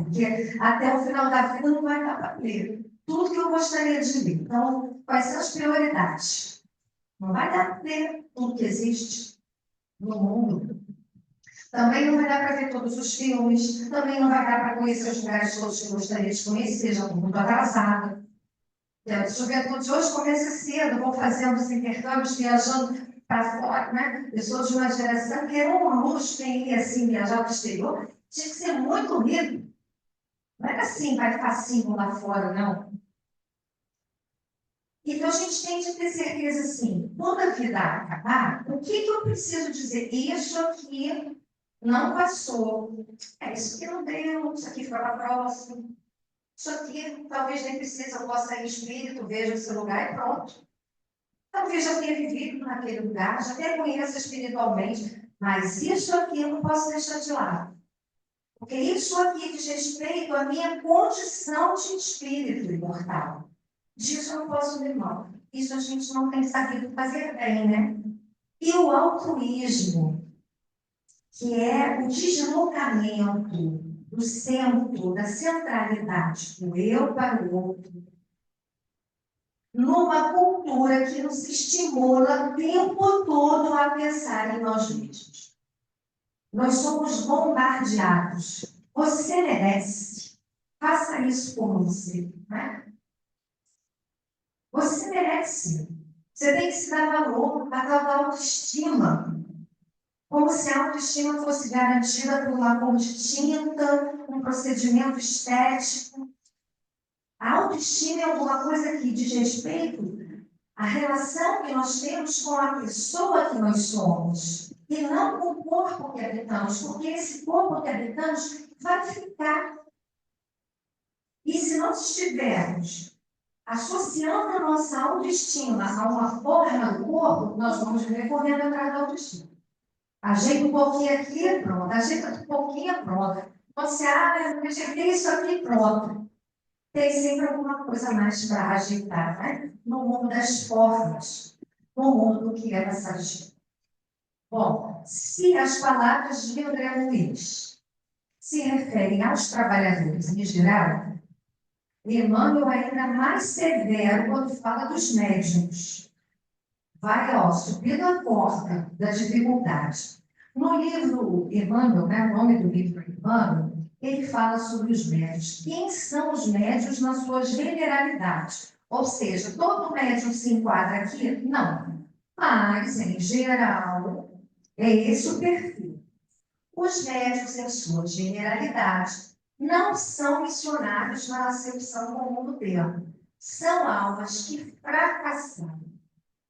porque até o final da vida não vai dar para ler tudo que eu gostaria de ler. Então, quais são as prioridades? Não vai dar para ler tudo que existe no mundo. Também não vai dar para ver todos os filmes, também não vai dar para conhecer os lugares todos que eu gostaria de conhecer, já estou muito atrasada. A juventude de hoje começa cedo, vou fazendo os intercâmbios, viajando para fora, né? Eu sou de uma geração que era um luxo quem ia assim viajar para o exterior, tinha que ser muito rico. Não era assim, vai facinho lá fora, não. Então, a gente tem de ter certeza, assim, quando a vida acabar, o que eu preciso dizer? Isso aqui não passou. Isso aqui não deu, isso aqui fica para a próxima. Isso aqui talvez nem precise, eu possa ir em espírito, veja esse lugar e pronto. Talvez já tenha vivido naquele lugar, já até conheça espiritualmente, mas isso aqui eu não posso deixar de lado. Porque isso aqui diz respeito à minha condição de espírito imortal. Disso eu não posso abrir mão. Isso a gente não tem sabido fazer bem, né? E o altruísmo, que é o deslocamento do centro, da centralidade do eu para o outro, numa cultura que nos estimula o tempo todo a pensar em nós mesmos. Nós somos bombardeados. Você merece. Faça isso por você. Né? Você merece. Você tem que se dar valor, a tal da autoestima. Como se a autoestima fosse garantida por uma cor de tinta, um procedimento estético. A autoestima é alguma coisa que diz respeito à relação que nós temos com a pessoa que nós somos. E não com o corpo que habitamos, porque esse corpo que habitamos vai ficar. E se nós estivermos associando a nossa autoestima a uma forma do corpo, nós vamos viver correndo atrás da autoestima. Ajeita um pouquinho aqui, pronto. Ajeita um pouquinho, pronto. Quando você eu ajeitei isso aqui, pronto. Tem sempre alguma coisa mais para ajeitar, né? No mundo das formas, no mundo do que é passageiro. Bom, se as palavras de André Luiz se referem aos trabalhadores em geral, Emmanuel é ainda mais severo quando fala dos médiuns. Vai, subindo a corda da dificuldade. No livro Emmanuel, né, o nome do livro Emmanuel, ele fala sobre os médiuns. Quem são os médiuns na sua generalidade? Ou seja, todo médium se enquadra aqui? Não. Mas, em geral, é esse o perfil. Os médiuns, em sua generalidade, não são missionários na acepção comum do termo. São almas que fracassaram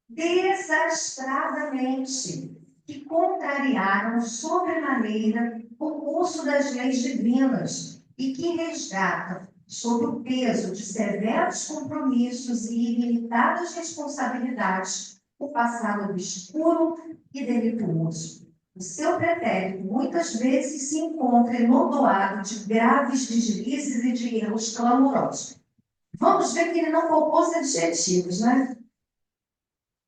desastradamente, que contrariaram sobremaneira o curso das leis divinas e que resgatam, sob o peso de severos compromissos e ilimitadas responsabilidades, o passado obscuro e delituoso. O seu pretérito muitas vezes se encontra enodoado de graves deslizes e de erros clamorosos. Vamos ver que ele não poupou os adjetivos, né?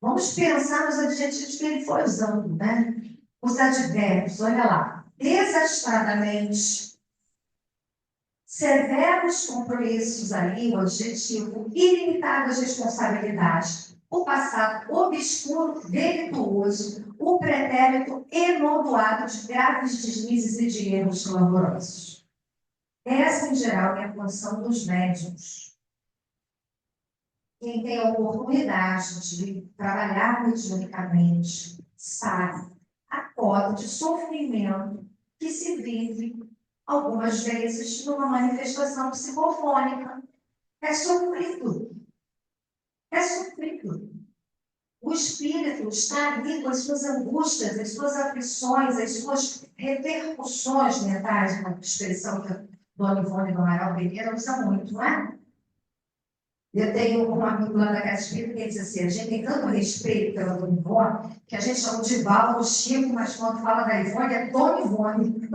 Vamos pensar nos adjetivos que ele foi usando, né? Os advérbios, olha lá. Desastradamente, severos compromissos aí, o adjetivo, ilimitadas responsabilidades, o passado obscuro, delituoso, o pretérito enodoado de graves deslizes e de erros clamorosos. Essa, em geral, é a função dos médiuns. Quem tem a oportunidade de trabalhar mediunicamente sabe a cota de sofrimento que se vive algumas vezes numa manifestação psicofônica. É sofrido. É sofrido. O espírito está ali com as suas angústias, as suas aflições, as suas repercussões mentais, uma expressão que a Dona Ivone do Amaral Pereira usa muito, não é? Eu tenho um amigo lá da Casa Espírita que diz assim: a gente tem tanto respeito pela Dona Ivone, que a gente chama de Val, Chico, mas quando fala da Ivone, é Dona Ivone.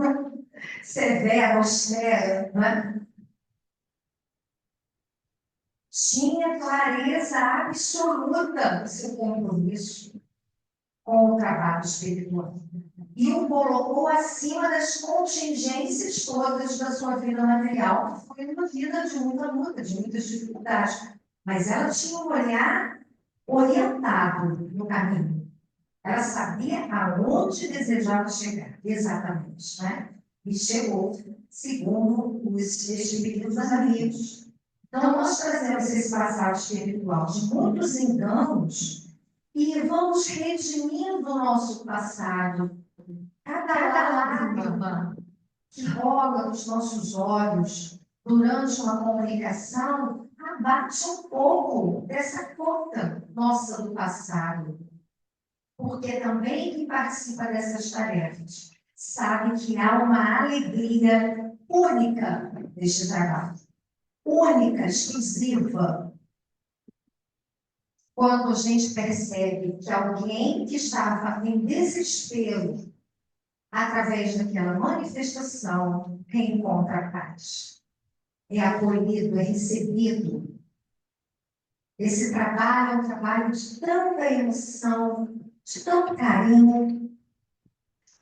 Severa, austera, né? Tinha clareza absoluta do seu compromisso com o trabalho espiritual. e o colocou acima das contingências todas da sua vida material, que foi uma vida de muita luta, de muitas dificuldades. Mas ela tinha um olhar orientado no caminho. Ela sabia aonde desejava chegar, exatamente, né? E chegou, segundo os espíritos amigos. Então, nós trazemos esse passado espiritual de muitos enganos e vamos redimindo o nosso passado. Cada lágrima que rola nos nossos olhos durante uma comunicação abate um pouco dessa conta nossa do passado. Porque também quem participa dessas tarefas sabe que há uma alegria única neste trabalho. Única, exclusiva. Quando a gente percebe que alguém que estava em desespero, através daquela manifestação, reencontra a paz. É acolhido, é recebido. Esse trabalho é um trabalho de tanta emoção, de tanto carinho.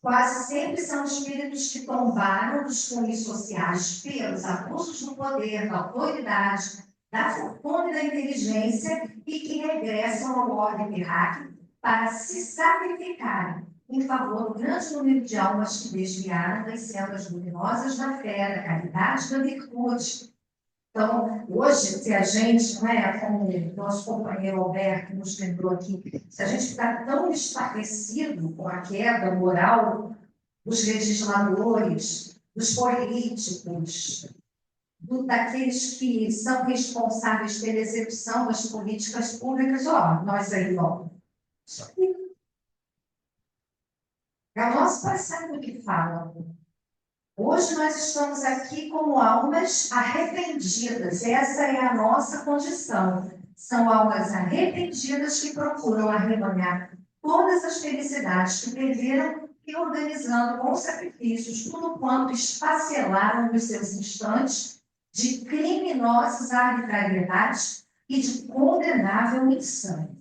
Quase sempre são espíritos que tombaram dos cunhos sociais pelos abusos do poder, da autoridade, da fortuna e da inteligência e que regressam ao ordem hierárquica para se sacrificarem em favor do grande número de almas que desviaram das sendas luminosas da fé, da caridade e da virtude. Então, hoje, se a gente, como o nosso companheiro Alberto nos lembrou aqui, se a gente está tão estarrecido com a queda moral dos legisladores, dos políticos, daqueles que são responsáveis pela execução das políticas públicas, nós aí, isso aqui é o nosso passado que fala. Hoje nós estamos aqui como almas arrependidas. Essa é a nossa condição. São almas arrependidas que procuram arrebanhar todas as felicidades que perderam e organizando com sacrifícios tudo quanto esfacelaram nos seus instantes de criminosas arbitrariedades e de condenável insânia.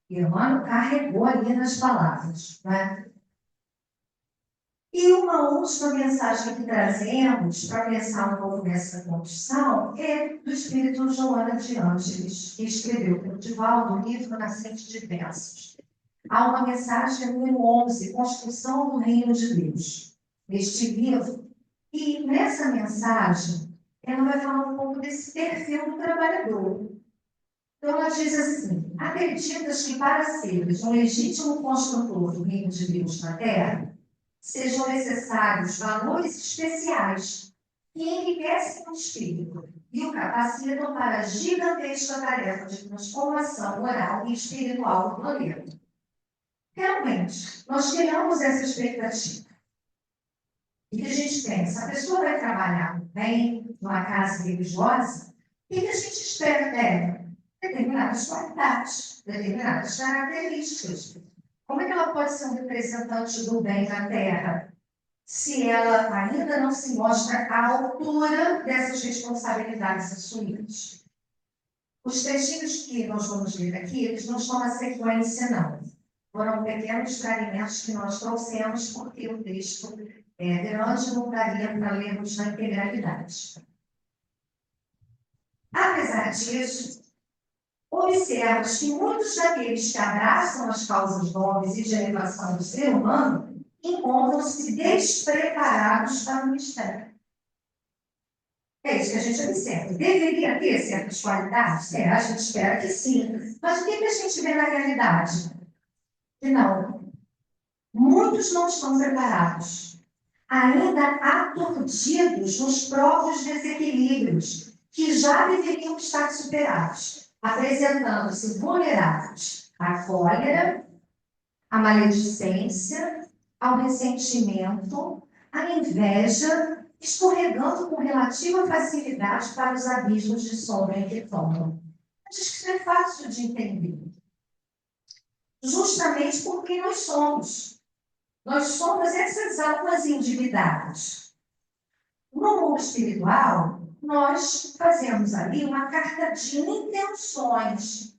Emmanuel carregou ali nas palavras, né? E uma última mensagem que trazemos para pensar um pouco nessa condição é do espírito Joana de Ângeles, que escreveu pelo Divaldo o livro Nascente de Versos. Há uma mensagem número 11, Construção do Reino de Deus, neste livro. E nessa mensagem, ela vai falar um pouco desse perfil do trabalhador. Então, ela diz assim: acreditas que para seres um legítimo construtor do Reino de Deus na Terra, sejam necessários valores especiais que enriquecem o espírito e o capacitam para a gigantesca tarefa de transformação moral e espiritual do planeta. Realmente, nós criamos essa expectativa. E que a gente pensa, a pessoa vai trabalhar bem numa casa religiosa, e que a gente espera dela? Determinadas qualidades, determinadas características. Como é que ela pode ser um representante do bem na Terra se ela ainda não se mostra à altura dessas responsabilidades assumidas? Os trechinhos que nós vamos ler aqui, eles não estão na sequência, não. Foram pequenos fragmentos que nós trouxemos, porque o texto é grande, não daria para lermos na integralidade. Apesar disso, observa-se que muitos daqueles que abraçam as causas nobres e de elevação do ser humano encontram-se despreparados para o mistério. É isso que a gente observa. Deveria ter certas qualidades? A gente espera que sim. Mas o que a gente vê na realidade? Que não. Muitos não estão preparados. Ainda aturdidos nos próprios desequilíbrios, que já deveriam estar superados, apresentando-se vulneráveis à cólera, à maledicência, ao ressentimento, à inveja, escorregando com relativa facilidade para os abismos de sombra em que tomam. Acho que isso é fácil de entender. Justamente porque nós somos. Nós somos essas almas endividadas. No mundo espiritual, nós fazemos ali uma carta de intenções.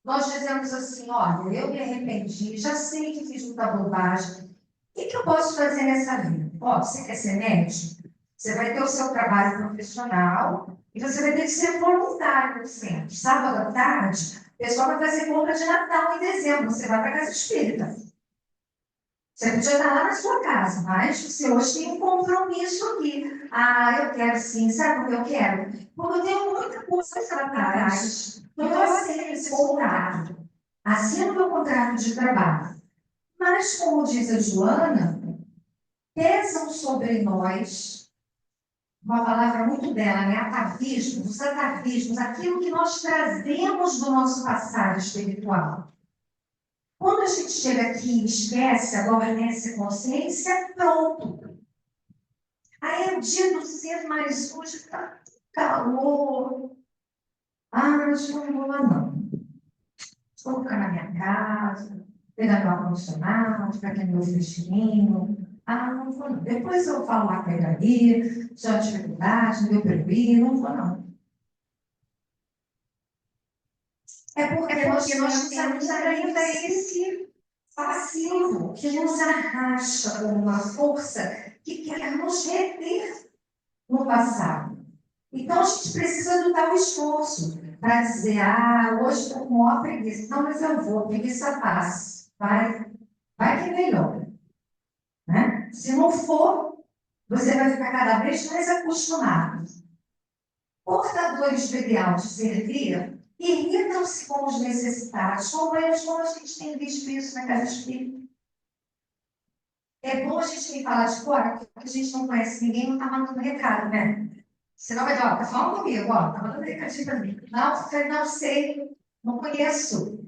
Nós dizemos assim: olha, eu me arrependi, já sei que fiz muita bobagem. E que eu posso fazer nessa vida? Ó, você quer ser médico? Você vai ter o seu trabalho profissional e você vai ter que ser voluntário no centro. Sábado à tarde, o pessoal vai fazer compra de Natal em dezembro. Você vai para a casa espírita. Você podia estar lá na sua casa, mas você hoje tem um compromisso aqui. Ah, eu quero sim. Sabe o que eu quero? Porque eu tenho muita coisa para trás. Então, eu aceito esse contrato. Assino meu contrato de trabalho. Mas, como diz a Joana, pesam sobre nós, uma palavra muito bela, né? Atavismos, os atavismos, aquilo que nós trazemos do nosso passado espiritual. Quando a gente chega aqui e esquece, adormece a consciência, pronto. Aí é o dia do ser, mas hoje está calor. Ah, mas não vou lá não. Vou ficar na minha casa, pegar meu ar-condicionado, ficar aqui no meu fresquinho. Ah, não vou não. Depois eu falo lá com ele ali, se há dificuldade, meu prejuízo, não vou não. É porque nós temos ainda esse passivo que nos arrasta com uma força que quer nos reter no passado. Então, a gente precisa do tal esforço para dizer, ah, hoje estou com maior preguiça. Não, mas eu vou, preguiça passa. Vai que é melhor. Né? Se não for, você vai ficar cada vez mais acostumado. Portadores do ideal de servir irritam-se com os necessitados, como a gente tem visto isso na casa espírita. É bom a gente vir falar de fora, porque a gente não conhece ninguém, não está mandando recado, né? Senão vai dizer, ó, tá falando comigo, ó, tá mandando recadinho para mim. Não sei, não conheço.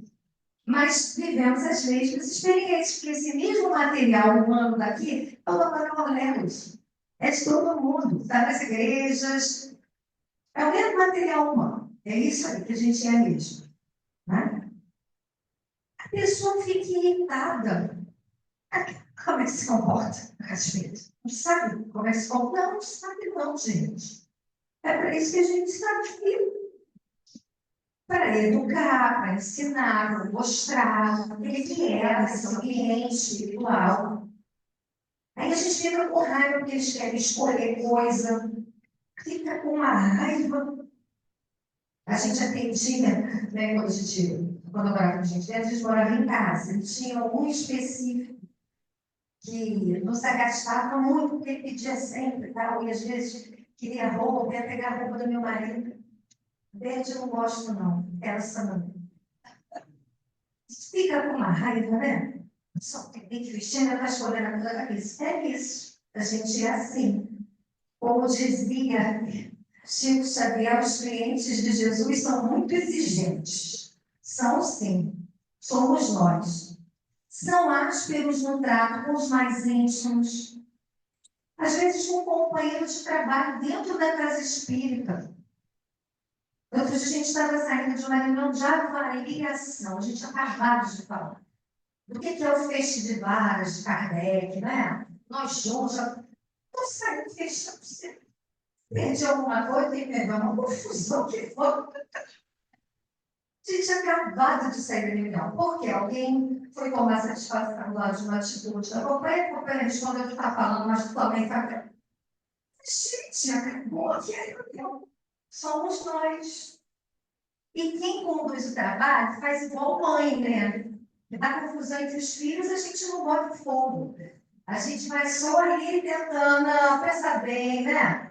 Mas vivemos as mesmas experiências, porque esse mesmo material humano daqui é o da Manuel. É de todo mundo, está nas igrejas. É o mesmo material humano. É isso aí que a gente é mesmo. Né? A pessoa fica irritada. Como é que se comporta, às vezes? Não sabe como é que se comporta? Não sabe não, gente. É para isso que a gente está aqui. Para educar, para ensinar, para mostrar o que é esse ambiente espiritual. Aí a gente fica com raiva porque eles querem escolher coisa, fica com uma raiva. A gente atendia, né, quando eu morava com gente, a gente morava em casa, e tinha um específico que nos agastava muito, porque ele pedia sempre, tal, e às vezes queria roupa, ia pegar a roupa do meu marido. Verde eu não gosto, não, essa não. Fica com uma raiva, né? Só tem que vestir, ainda está escolhendo a coisa da cabeça. É isso. A gente é assim. Como dizia Chico Xavier, os clientes de Jesus são muito exigentes. São sim. Somos nós. São ásperos no trato com os mais íntimos. Às vezes com um companheiro de trabalho dentro da casa espírita. Outro dia a gente estava saindo de uma reunião de avaliação. A gente acabava de falar. Do que é o feixe de varas de Kardec, né? Nós juntos, eu saí fechando, você perdi alguma coisa, tem perdão, uma confusão que foi. A gente tinha acabado de sair da reunião, porque alguém foi tomar satisfação lá de uma atitude da companhia respondeu que está falando, mas também está. Gente, acabou aqui a reunião. Somos nós. E quem conduz o trabalho faz igual mãe, né? Dá confusão entre os filhos, a gente não bota fogo. A gente vai só ali tentando, pensar bem, né?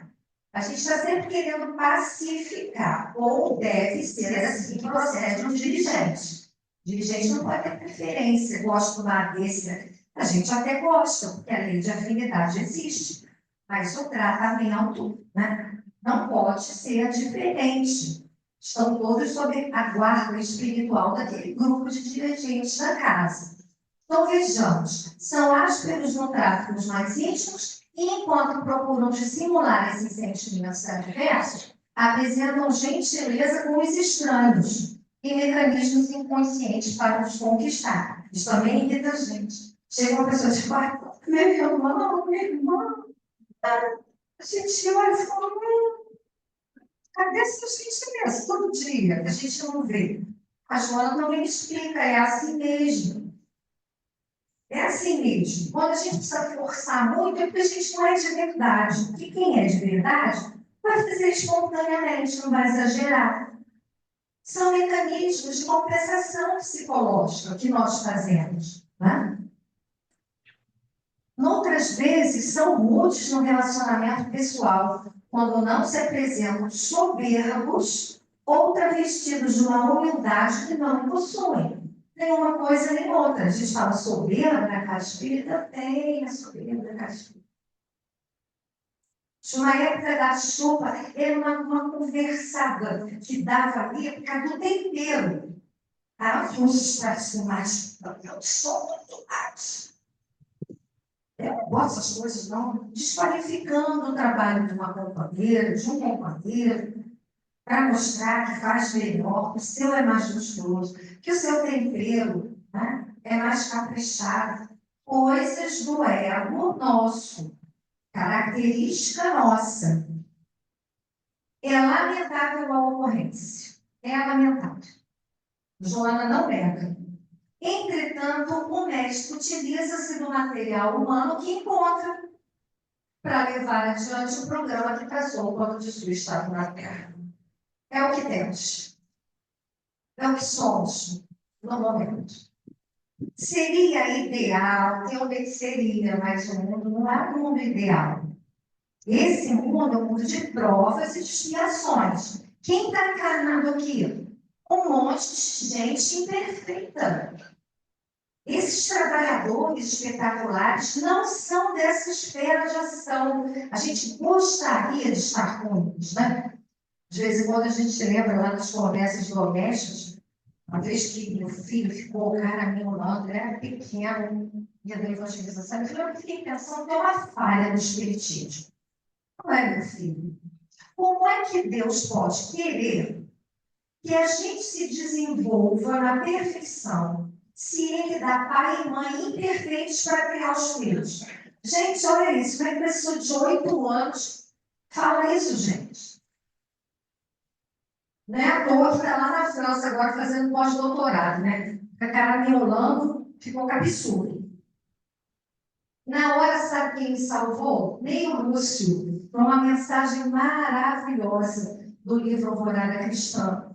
A gente está sempre querendo pacificar, ou deve ser assim que procede um dirigente. O dirigente não pode ter preferência, gosta do lado desse. A gente até gosta, porque a lei de afinidade existe, mas o tratamento, né, não pode ser diferente. Estão todos sob a guarda espiritual daquele grupo de dirigentes da casa. Então, vejamos, são ásperos no trato com os mais íntimos e, enquanto procuram dissimular esses sentimentos adversos, apresentam gentileza com os estranhos e mecanismos inconscientes para os conquistar. Isso também irrita a gente. Chega uma pessoa e diz, meu irmão, a gente olha e fala, cadê essa gentileza todo dia? A gente não vê. A Joana também explica, é assim mesmo. É assim mesmo. Quando a gente precisa forçar muito, é porque a gente não é de verdade. Porque quem é de verdade vai fazer espontaneamente, não vai exagerar. São mecanismos de compensação psicológica que nós fazemos. Né? Outras vezes, são rudes no relacionamento pessoal, quando não se apresentam soberbos ou travestidos de uma humildade que não possuem. Nem uma coisa nem outra. A gente fala soberba na casa espírita, tem a soberba na casa espírita. Tinha uma época da sopa, era uma conversada que dava ali por causa do tempero. Uns pratos mais, eu sou muito mais. Eu não gosto dessas coisas, não. Desqualificando o trabalho de uma companheira, de um companheiro, para mostrar que faz melhor, que o seu é mais gostoso, que o seu tempero, né, é mais caprichado. Coisas do ego nosso, característica nossa. É lamentável a ocorrência. É lamentável. Joana não nega. Entretanto, o mestre utiliza-se do material humano que encontra para levar adiante o programa que traçou quando Jesus estava na Terra. É o que temos. É o que somos no momento. Seria ideal, teoricamente seria, mas o mundo não é um mundo ideal. Esse mundo é um mundo de provas e de expiações. Quem está encarnado aqui? Um monte de gente imperfeita. Esses trabalhadores espetaculares não são dessa esfera de ação. A gente gostaria de estar com eles, né? De vez em quando a gente lembra lá nas conversas domésticas, uma vez que meu filho ficou, cara, me olhando, ele era pequeno, ia da evangelização, eu fiquei pensando, tem uma falha no espiritismo. Não é, meu filho? Como é que Deus pode querer que a gente se desenvolva na perfeição se ele dá pai e mãe imperfeitos para criar os filhos? Gente, olha isso, uma pessoa de 8 anos fala isso, gente. Não é à toa que está lá na França agora fazendo pós-doutorado, né? Com a cara miolando, ficou absurdo. Na hora, sabe quem me salvou? Nem o Lúcio, com uma mensagem maravilhosa do livro Alvorada Cristã,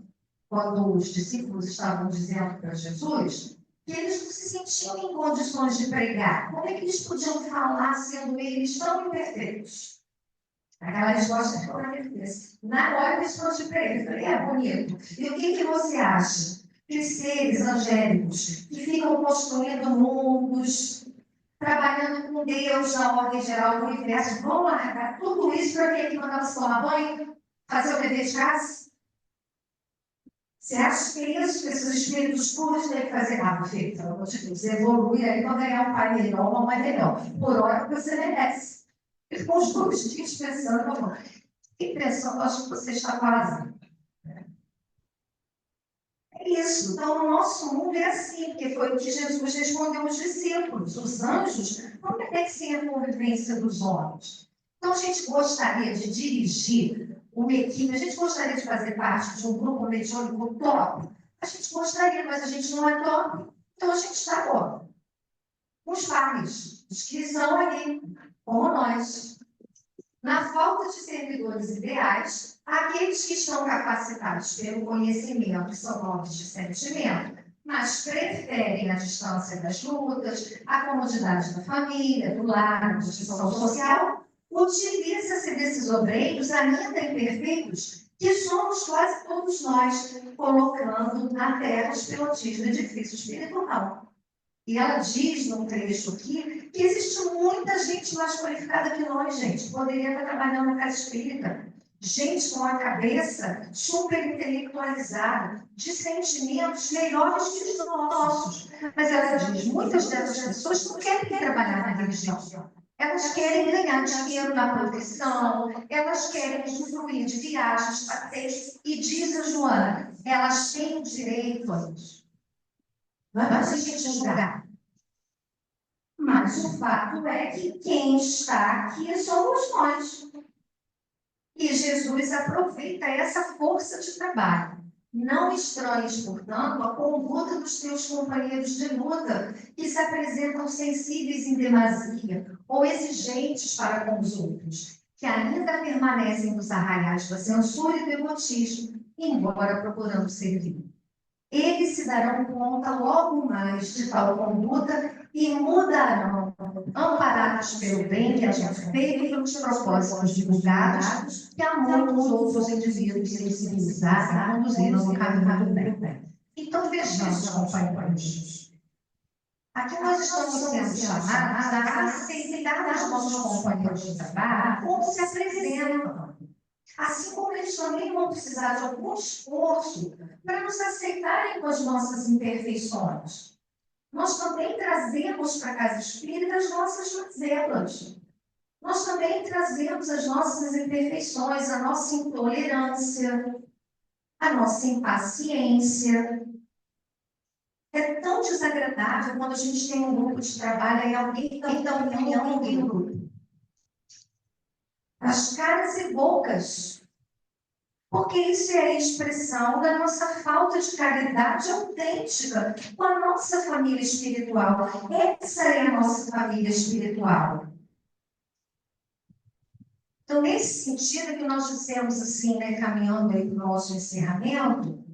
quando os discípulos estavam dizendo para Jesus que eles não se sentiam em condições de pregar. Como é que eles podiam falar sendo eles tão imperfeitos? Aquela resposta ficou na minha cabeça. Na hora que eles foram de pregar, eu falei, é bonito. E o que você acha? Que os seres angélicos que ficam construindo mundos, trabalhando com Deus na ordem geral do universo, vão largar tudo isso para vir aqui mandar você tomar banho, fazer o dever de casa? Você acha que é isso que esses espíritos puros têm que fazer? Ah, filho, pelo amor de Deus, evolui aí para ganhar um pai melhor, uma mãe melhor. Por hora que você merece. E ficou os 2 dias pensando, que pensando, acho que você está quase. É isso. Então, o nosso mundo é assim, porque foi o que Jesus respondeu aos discípulos. Os anjos não pertencem à convivência dos homens. Então, a gente gostaria de dirigir uma equipe, a gente gostaria de fazer parte de um grupo mediúnico top. A gente gostaria, mas a gente não é top. Então, a gente está agora com os pares, os que são ali, como nós. Na falta de servidores ideais, aqueles que estão capacitados pelo conhecimento são homens de sentimento, mas preferem a distância das lutas, a comodidade da família, do lar, a distinção social, utiliza-se desses obreiros ainda imperfeitos, que somos quase todos nós, colocando na terra os pilotis do edifício espiritual. E ela diz num trecho aqui que existe muita gente mais qualificada que nós, gente. Poderia estar trabalhando na casa espírita. Gente com a cabeça super intelectualizada, de sentimentos melhores que os nossos. Mas ela diz, muitas dessas pessoas não querem trabalhar na religião. Elas querem ganhar dinheiro na profissão, elas querem usufruir de viagens, passeios. E diz a Joana, elas têm o direito a isso. Vamos a gente julgar. Mas o fato é que quem está aqui somos nós. E Jesus aproveita essa força de trabalho Não estranhes, portanto, a conduta dos teus companheiros de luta, que se apresentam sensíveis em demasia ou exigentes para com os outros, que ainda permanecem nos arraiais da censura e do egotismo, embora procurando servir. Eles se darão conta logo mais de tal conduta e mudarão, amparados pelo bem que haja feito e pelos propósitos divulgados, que há muitos outros indivíduos sensibilizados e conduzidos no caminho do bem. Então, vejamos, companheiros. Aqui nós estamos sendo chamados a aceitar os nossos companheiros de trabalho como se apresentam. Assim como eles também vão precisar de algum esforço para nos aceitarem com as nossas imperfeições. Nós também trazemos para a casa espírita as nossas mazelas. Nós também trazemos as nossas imperfeições, a nossa intolerância, a nossa impaciência. É tão desagradável quando a gente tem um grupo de trabalho e alguém dá opinião no grupo. As caras e bocas. Porque isso é a expressão da nossa falta de caridade autêntica com a nossa família espiritual. Essa é a nossa família espiritual. Então, nesse sentido que nós dissemos assim, caminhando aí para o nosso encerramento,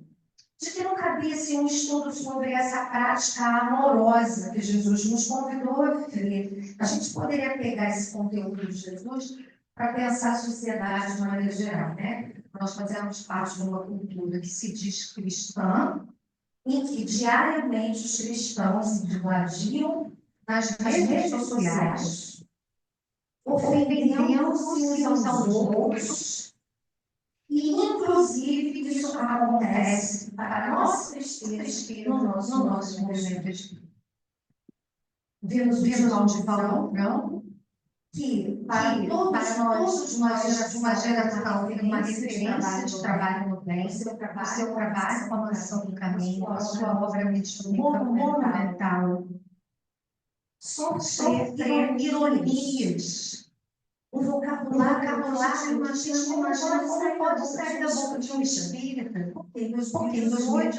de que não cabia assim, um estudo sobre essa prática amorosa que Jesus nos convidou a viver. A gente poderia pegar esse conteúdo de Jesus para pensar a sociedade de maneira geral, né? Nós fazemos parte de uma cultura que se diz cristã, em que diariamente os cristãos se degladiam nas redes sociais, ofendendo-se uns aos outros, e inclusive isso acontece, para a nossa tristeza, no nosso movimento espírita. Vemos o João de Paulo, que para todos nós, de uma geração, tem uma referência de trabalho no bem, o seu trabalho com a mansão do caminho, a sua obra mediúnica monumental, sofrer ironias. O vocabulário, imagina como pode sair da boca de um espírita, porque em 2018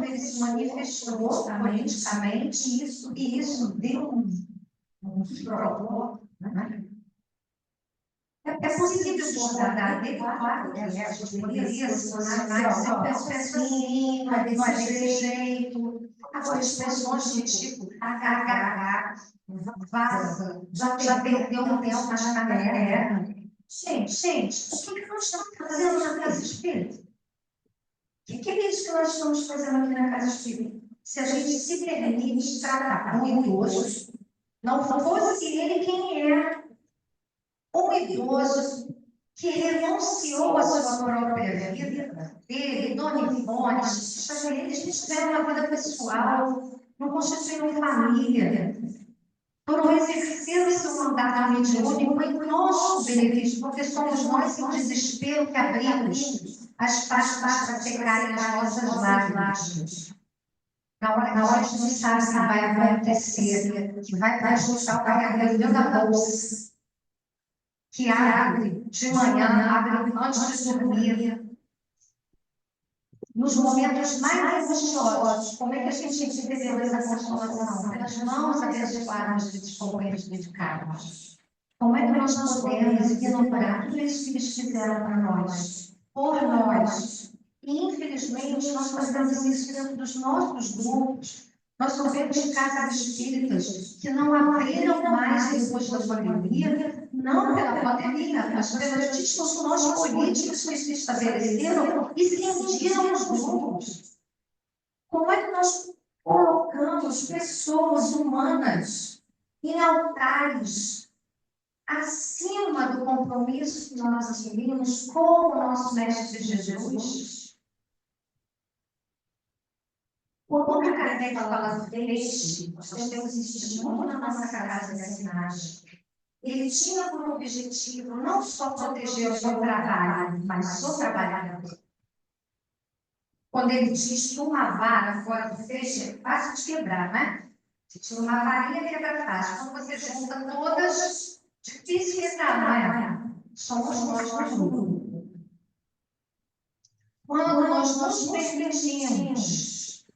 ele se manifestou politicamente, e isso deu um provocou, né? É possível discordar dele, claro que a gente poderia se posicionar, eu penso assim, não é desse jeito. Agora, expressões do tipo, agarrar, vaza, já perdeu um tempo na terra. Gente, o que nós estamos fazendo na casa espírita? O que é isso que nós estamos fazendo aqui na casa espírita? Se a gente se permite tratar um idoso, não fosse ele quem é, um idoso que renunciou à sua própria vida, ele, Dona Ivone, eles tiveram uma vida pessoal, não constituíram família, foram exercer o seu mandato mediúnico em nosso benefício, porque somos nós em desespero que abrimos as pastas para secarem as nossas lágrimas. Na hora que a gente não sabe o que vai acontecer, que vai para o hospital carregando dentro da bolsa, que abre de manhã, abre antes de dormir, nos momentos mais angustiosos. Como é que a gente entendeu essa consolação? Pelas mãos abençoadas desses companheiros dedicados. Como é que nós podemos ignorar tudo isso que eles fizeram para nós, por nós? E, infelizmente, nós fazemos isso dentro dos nossos grupos. Nós sabemos casas espíritas que não abriram mais depois da pandemia, não pela pandemia, mas pelas discussões políticas que se estabeleceram e cindiram os grupos. Como é que nós colocamos pessoas humanas em altares acima do compromisso que nós assumimos com o nosso Mestre Jesus? Quando a Kardec fala do peixe, nós temos insistido muito na nossa casa de assinagem. Ele tinha por objetivo não só proteger o seu trabalho, mas o trabalhador. Quando ele diz que uma vara fora do peixe é fácil de quebrar, né? Se tira uma varinha, quebra fácil. Quando você junta todas, difícil quebrar, não é? Somos nós no mundo. Quando nós nós nos permitimos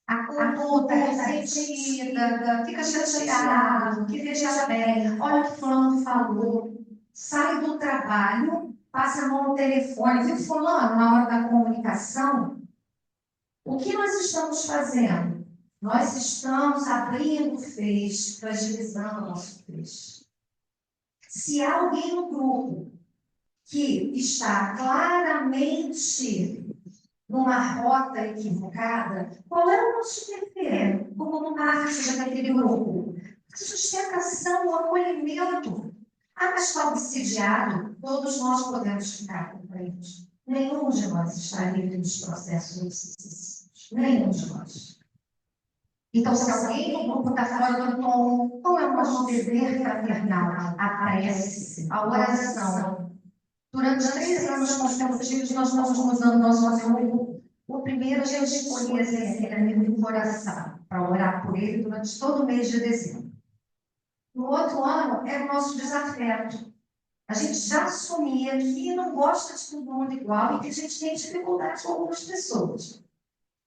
a conduta ressentida, fica chateado, que veja bem, olha o que fulano falou, sai do trabalho, passa a mão no telefone, viu fulano, na hora da comunicação, o que nós estamos fazendo? Nós estamos abrindo o feixe, fragilizando o nosso feixe. Se há alguém no grupo que está claramente numa rota equivocada, qual é o nosso dever como parte daquele grupo? A sustentação, o acolhimento. Ah, mas está obsidiado, todos nós podemos ficar compreensivos. Nenhum de nós está livre dos processos obsessivos. Nenhum de nós. Então, se alguém no grupo está fora do tom, qual é o nosso dever fraternal? A prece, a oração. Durante 3 anos consecutivos, nós estamos mudando nosso grupo. O primeiro, a gente escolhia esse amigo de coração, para orar por ele durante todo o mês de dezembro. No outro ano, era o nosso desafeto. A gente já assumia que não gosta de todo mundo igual e que a gente tem dificuldade com algumas pessoas.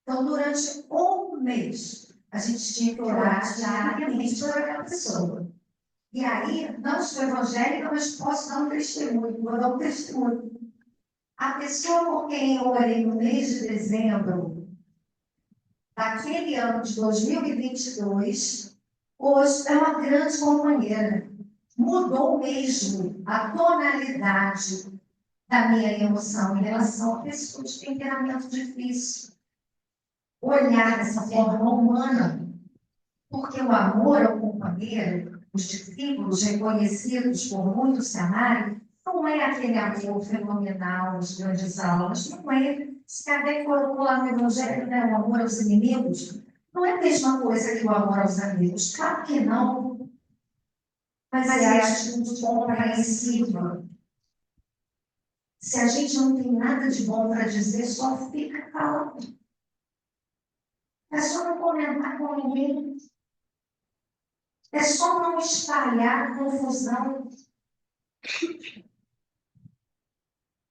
Então, durante um mês, a gente tinha que orar diariamente por aquela pessoa. E aí, não sou evangélica, mas posso dar um testemunho, vou dar um testemunho. A pessoa por quem eu orei no mês de dezembro, daquele ano de 2022, hoje é uma grande companheira. Mudou mesmo a tonalidade da minha emoção em relação a pessoas de temperamento difícil. Olhar dessa forma humana, porque o amor ao companheiro, os discípulos reconhecidos por muitos se amarem, não é aquele amor fenomenal das grandes aulas, não é. Se Kardec colocou lá no Evangelho, né, o amor aos inimigos, não é a mesma coisa que o amor aos amigos. Claro que não. Mas é a atitude compreensiva. Se a gente não tem nada de bom para dizer, só fica calado. É só não comentar com ninguém. É só não espalhar confusão.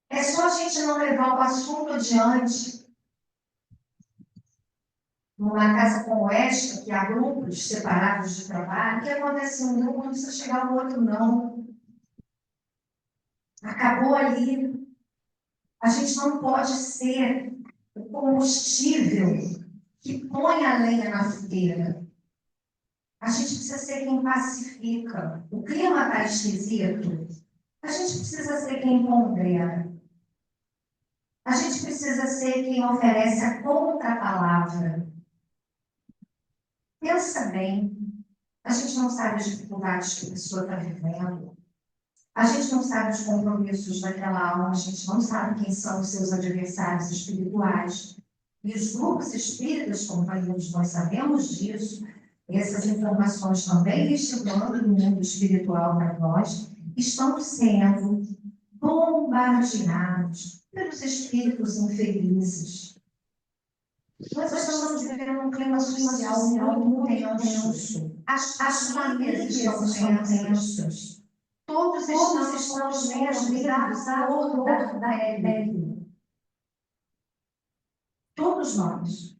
É só a gente não levar o assunto adiante. Numa casa como esta, que há grupos separados de trabalho, o que acontece em um grupo não precisa chegar no outro, não. Acabou ali. A gente não pode ser o combustível que põe a lenha na fogueira. A gente precisa ser quem pacifica. O clima está esquisito. A gente precisa ser quem pondera. A gente precisa ser quem oferece a contrapalavra. Pensa bem. A gente não sabe as dificuldades que a pessoa está vivendo. A gente não sabe os compromissos daquela alma. A gente não sabe quem são os seus adversários espirituais. E os grupos espíritas, companheiros, nós sabemos disso. Essas informações também chegando no mundo espiritual para nós, estão sendo bombardeados pelos espíritos infelizes. Nós estamos vivendo um clima social muito tenso. As famílias estão tensas. Todos estamos mesmo ligados à dor da pele. Todos nós.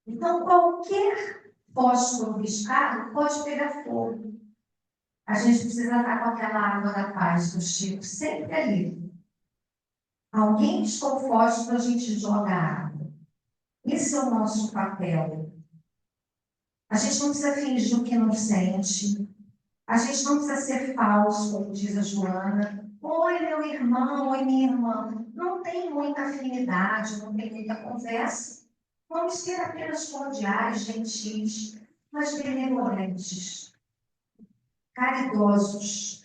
Então, qualquer fósforo riscado pode pegar fogo. A gente precisa estar com aquela água da paz do Chico sempre ali. Alguém piscou fósforo, a gente joga água. Esse é o nosso papel. A gente não precisa fingir o que não sente. A gente não precisa ser falso, como diz a Joana. Oi, meu irmão, oi, minha irmã. Não tem muita afinidade, não tem muita conversa. Vamos ser apenas cordiais, gentis, mas benevolentes, caridosos.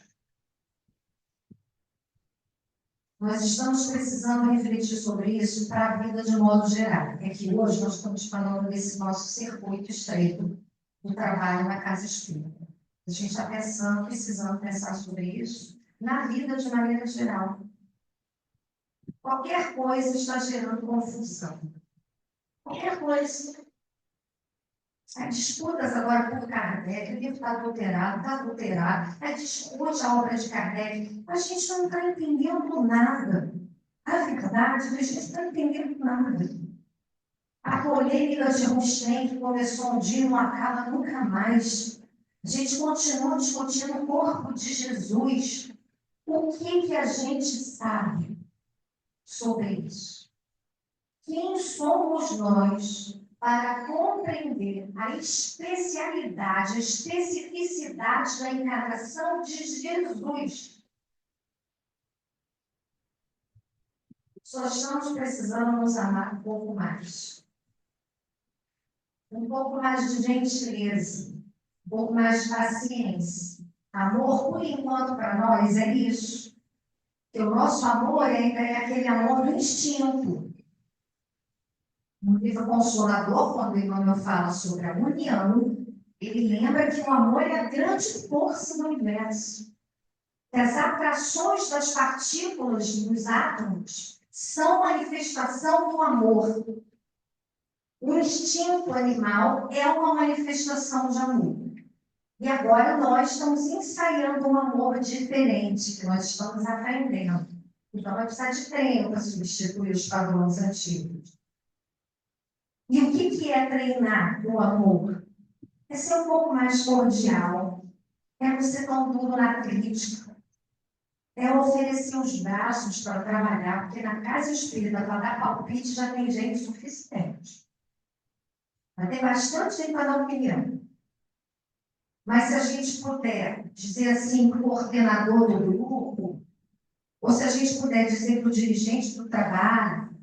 Nós estamos precisando refletir sobre isso para a vida de modo geral. É que hoje nós estamos falando desse nosso circuito estreito do trabalho na casa espírita. A gente está precisando pensar sobre isso na vida de maneira geral. Qualquer coisa está gerando confusão. Qualquer coisa. As disputas agora por Kardec, o livro está adulterado, discute a obra de Kardec. A gente não está entendendo nada. A verdade, a gente não está entendendo nada. A polêmica de Rustem, que começou um dia, não acaba nunca mais. A gente continua discutindo o corpo de Jesus. O que a gente sabe sobre isso? Quem somos nós para compreender a especialidade, a especificidade da encarnação de Jesus? Só estamos precisando nos amar um pouco mais. Um pouco mais de gentileza, um pouco mais de paciência. Amor, por enquanto, para nós é isso. Porque o nosso amor ainda é aquele amor do instinto. No livro Consolador, quando o Emmanuel fala sobre a união, ele lembra que o amor é a grande força do universo. Que as atrações das partículas dos átomos são manifestação do amor. O instinto animal é uma manifestação de amor. E agora nós estamos ensaiando um amor diferente, que nós estamos aprendendo. Então, vai precisar de treino para substituir os padrões antigos. E o que é treinar o amor? É ser um pouco mais cordial. É não ser tão duro na crítica. É oferecer os braços para trabalhar, porque na casa espírita, para dar palpite, já tem gente suficiente. Vai ter bastante gente para dar opinião. Mas se a gente puder dizer assim para o coordenador do grupo, ou se a gente puder dizer para o dirigente do trabalho,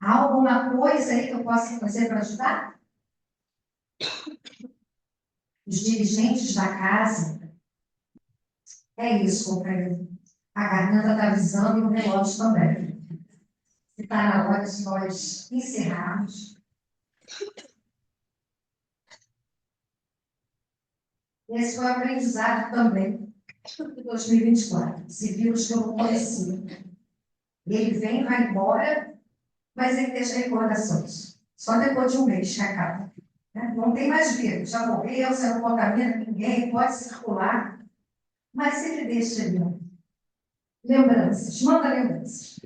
há alguma coisa aí que eu possa fazer para ajudar? Os dirigentes da casa. É isso, companheiro. A garganta está avisando e o relógio também. Está na hora de nós encerrarmos. Esse foi o aprendizado também de 2024. Esse vírus que eu não conhecia. Ele vem, vai embora, mas ele deixa recordações. Só depois de um mês que acaba. Não tem mais vírus. Já morreu, você não contamina ninguém, pode circular. Mas ele deixa ali. Lembranças, manda lembranças.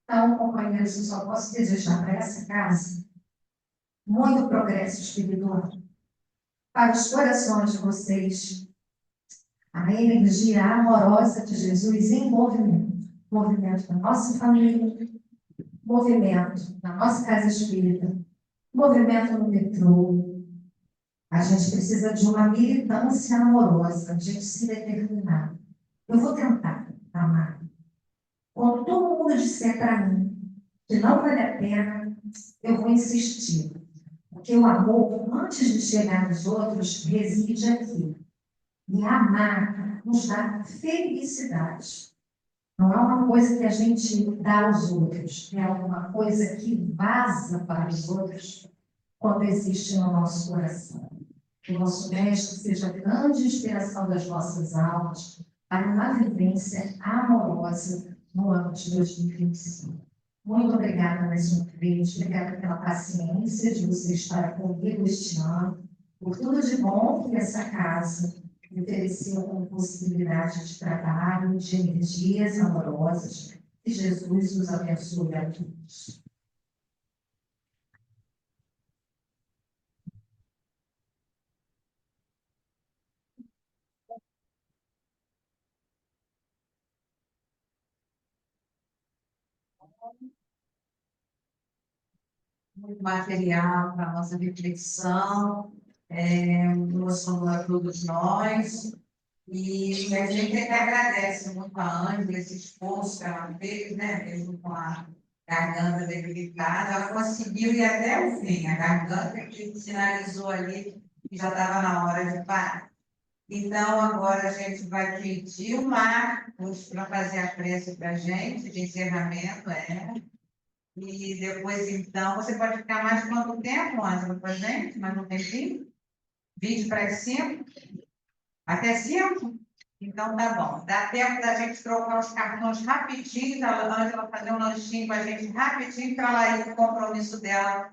Então, companheiros, eu só posso desejar para essa casa muito progresso espiritual. Para os corações de vocês, a energia amorosa de Jesus em movimento. Movimento da nossa família, movimento na nossa casa espírita, movimento no metrô. A gente precisa de uma militância amorosa, a gente se determinar. Eu vou tentar, amar. Quando todo mundo disser para mim que não vale a pena, eu vou insistir. Porque o amor, antes de chegar nos outros, reside aqui. E amar nos dá felicidade. Não é uma coisa que a gente dá aos outros, é alguma coisa que vaza para os outros quando existe no nosso coração. Que o nosso mestre seja a grande inspiração das nossas almas para uma vivência amorosa no ano de 2025. Muito obrigada mais uma vez, obrigada pela paciência de você estar comigo este ano, por tudo de bom que essa casa me ofereceu como possibilidade de trabalho, de energias amorosas. Que Jesus nos abençoe a todos. Muito material para a nossa reflexão, emocionou a todos nós. E a gente é que agradece muito a Ângela, esse esforço que ela fez, né? Mesmo com a garganta debilitada, ela conseguiu ir até o fim. A garganta que sinalizou ali que já estava na hora de parar. Então, agora a gente vai pedir o Marcos para fazer a prece para a gente, de encerramento, E depois, então, você pode ficar mais quanto tempo, Ângela, com a gente? Mais um tempinho? 20 para as 5? Até 5? Então, tá bom. Dá tempo da gente trocar os cartões rapidinho, a Ângela fazer um lanchinho com a gente rapidinho para ela ir para o compromisso dela